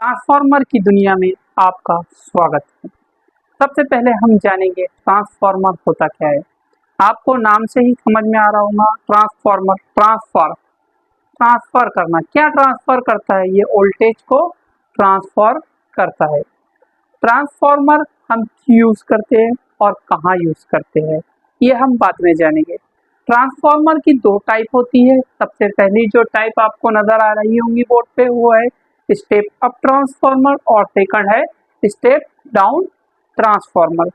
Transformer की दुनिया में आपका स्वागत है। सबसे पहले हम जानेंगे ट्रांसफार्मर होता क्या है। आपको नाम से ही समझ में आ रहा होगा, ट्रांसफार्मर ट्रांसफर करना। क्या ट्रांसफर करता है? ये वोल्टेज को ट्रांसफर करता है। ट्रांसफार्मर हम यूज करते हैं और कहाँ यूज करते हैं, ये हम बाद में जानेंगे। ट्रांसफार्मर की दो टाइप होती है। सबसे पहली जो टाइप आपको नजर आ रही होंगी बोर्ड पे, वो है स्टेप अप ट्रांसफार्मर और सेकंड है step down transformer.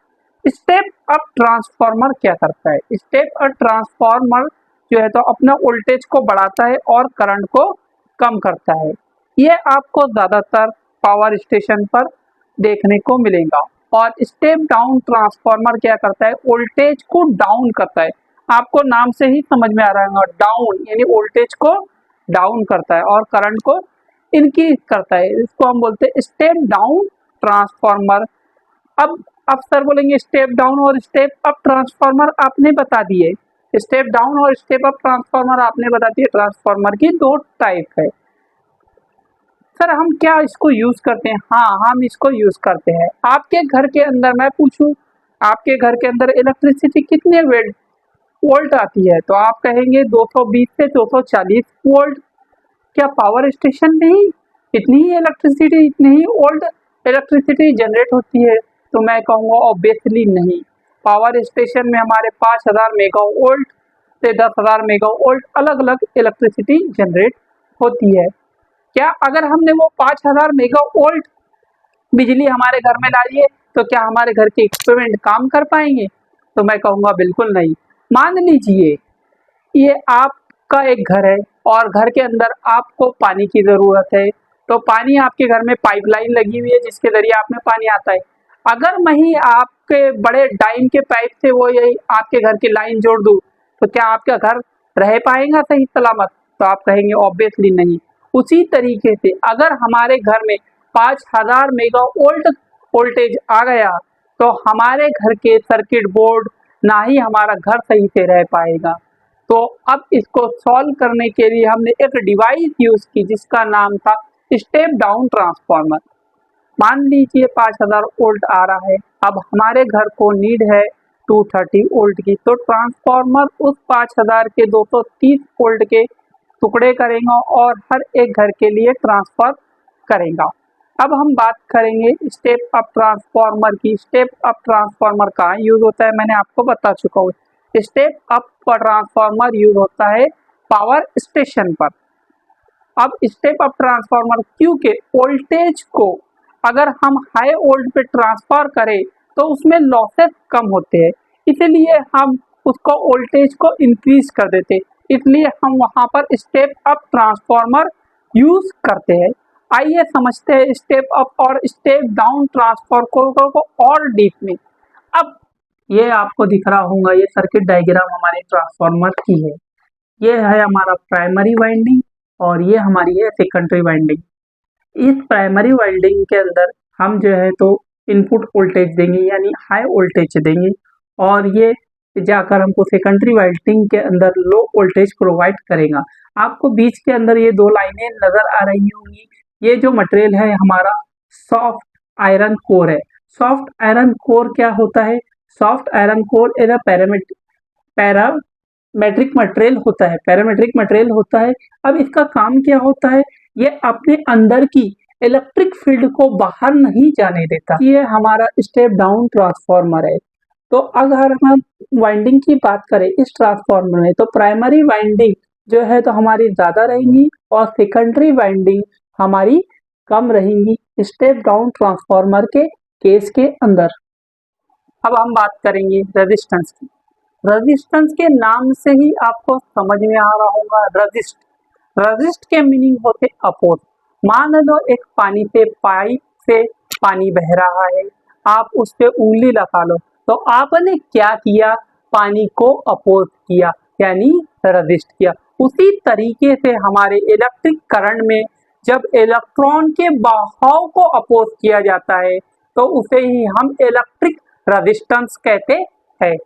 Step up transformer क्या करता है? स्टेप अप ट्रांसफार्मर जो है तो अपना वोल्टेज को बढ़ाता है और करंट को कम करता है। ये आपको ज्यादातर पावर स्टेशन पर देखने को मिलेगा। और स्टेप डाउन ट्रांसफार्मर क्या करता है? वोल्टेज को डाउन करता है। आपको नाम से ही समझ में आ रहा है, डाउन यानी वोल्टेज को डाउन करता है और करंट को इंक्रीज करता है। इसको हम बोलते हैं स्टेप डाउन ट्रांसफार्मर। अब सर बोलेंगे स्टेप डाउन और स्टेप अप ट्रांसफार्मर आपने बता दिए। स्टेप डाउन और स्टेप अप ट्रांसफार्मर आपने बता दिए। ट्रांसफार्मर की दो टाइप है। सर हम क्या इसको यूज करते हैं? हाँ, हम इसको यूज करते हैं। आपके घर के अंदर मैं पूछूं, आपके घर के अंदर इलेक्ट्रिसिटी कितने वोल्ट आती है? तो आप कहेंगे 220 से 240 वोल्ट। क्या पावर स्टेशन में ही इतनी ही इलेक्ट्रिसिटी, इतनी ही वोल्ट इलेक्ट्रिसिटी जनरेट होती है? तो मैं कहूँगा ऑब्वियसली नहीं। पावर स्टेशन में हमारे 5000 मेगा वोल्ट से 10,000 मेगा वोल्ट अलग अलग इलेक्ट्रिसिटी जनरेट होती है। क्या अगर हमने वो 5000 मेगा वोल्ट बिजली हमारे घर में लाई है तो क्या हमारे घर के इक्विपमेंट काम कर पाएंगे? तो मैं कहूँगा बिल्कुल नहीं। मान लीजिए ये आपका एक घर है और घर के अंदर आपको पानी की जरूरत है, तो पानी आपके घर में पाइपलाइन लगी हुई है जिसके जरिए आप में पानी आता है। अगर मैं ही आपके बड़े डाइम के पाइप से वो यही आपके घर की लाइन जोड़ दूं, तो क्या आपका घर रह पाएगा सही सलामत? तो आप कहेंगे ऑब्वियसली नहीं। उसी तरीके से अगर हमारे घर में 5000 मेगा वोल्ट वोल्टेज आ गया तो हमारे घर के सर्किट बोर्ड, ना ही हमारा घर सही से रह पाएगा। तो अब इसको सॉल्व करने के लिए हमने एक डिवाइस यूज की जिसका नाम था स्टेप डाउन ट्रांसफार्मर। मान लीजिए 5000 वोल्ट आ रहा है, अब हमारे घर को नीड है 230 वोल्ट की, तो ट्रांसफार्मर उस 5000 के 230 वोल्ट के टुकड़े करेगा और हर एक घर के लिए ट्रांसफर करेगा। अब हम बात करेंगे स्टेप अप ट्रांसफार्मर की। स्टेप अप ट्रांसफार्मर कहाँ यूज होता है, मैंने आपको बता चुका हूँ। स्टेप अप ट्रांसफार्मर यूज होता है पावर स्टेशन पर। अब स्टेप अप ट्रांसफार्मर क्योंकि वोल्टेज को अगर हम हाई वोल्ट पे ट्रांसफर करें तो उसमें लॉसेस कम होते हैं, इसलिए हम उसको वोल्टेज को इंक्रीज कर देते, इसलिए हम वहां पर स्टेप अप ट्रांसफार्मर यूज करते हैं। आइए समझते हैं स्टेप अप और स्टेप डाउन ट्रांसफार्मर को और डीप में। अब ये आपको दिख रहा होगा, ये सर्किट डायग्राम हमारे ट्रांसफार्मर की है। ये है हमारा प्राइमरी वाइंडिंग और ये हमारी है सेकेंडरी वाइंडिंग। इस प्राइमरी वाइंडिंग के अंदर हम जो है तो इनपुट वोल्टेज देंगे यानी हाई वोल्टेज देंगे, और ये जाकर हमको सेकेंडरी वाइंडिंग के अंदर लो वोल्टेज प्रोवाइड करेगा। आपको बीच के अंदर ये दो लाइनें नजर आ रही होंगी। ये जो मटेरियल है हमारा सॉफ्ट आयरन कोर है। सॉफ्ट आयरन कोर क्या होता है? Soft iron core as a parametric material होता है। पैरामेट्रिक मटेरियल होता है। अब इसका काम क्या होता है? ये अपने अंदर की इलेक्ट्रिक फील्ड को बाहर नहीं जाने देता। ये हमारा स्टेप डाउन ट्रांसफार्मर है। तो अगर हम वाइंडिंग की बात करें इस ट्रांसफार्मर में, तो प्राइमरी वाइंडिंग जो है तो हमारी ज्यादा रहेंगी और सेकेंडरी वाइंडिंग हमारी कम रहेंगी स्टेप डाउन ट्रांसफार्मर के केस के अंदर। अब हम बात करेंगे रेजिस्टेंस की। रेजिस्टेंस के नाम से ही आपको समझ में आ रहा होगा, रजिस्ट के मीनिंग होते अपोज। मान लो एक पानी से पाइप से पानी बह रहा है, आप उस पे उंगली लगा लो, तो आपने क्या किया? पानी को अपोज किया यानी रजिस्ट किया। उसी तरीके से हमारे इलेक्ट्रिक करंट में जब इलेक्ट्रॉन के बहाव को अपोज किया जाता है तो उसे ही हम इलेक्ट्रिक रेजिस्टेंस कहते हैं।